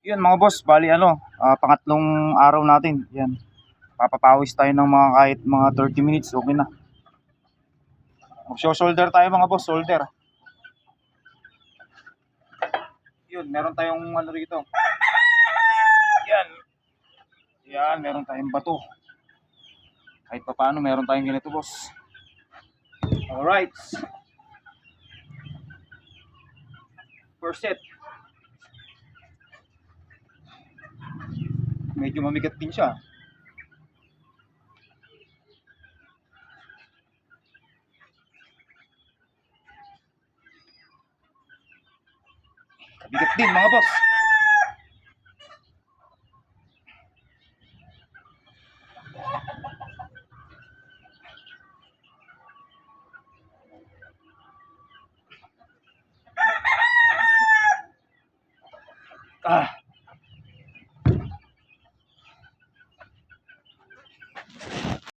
Yun mga boss, bali pangatlong araw natin. Yan. Papapawis tayo ng mga kahit mga 30 minutes, okay na. Mag-shoulder tayo mga boss, shoulder. Yun, meron tayong rito. Yan. Yan, meron tayong bato. Kahit pa paano, meron tayong ganito boss. Alright. First set. Medyo mamigat din siya. Bigat din mga boss.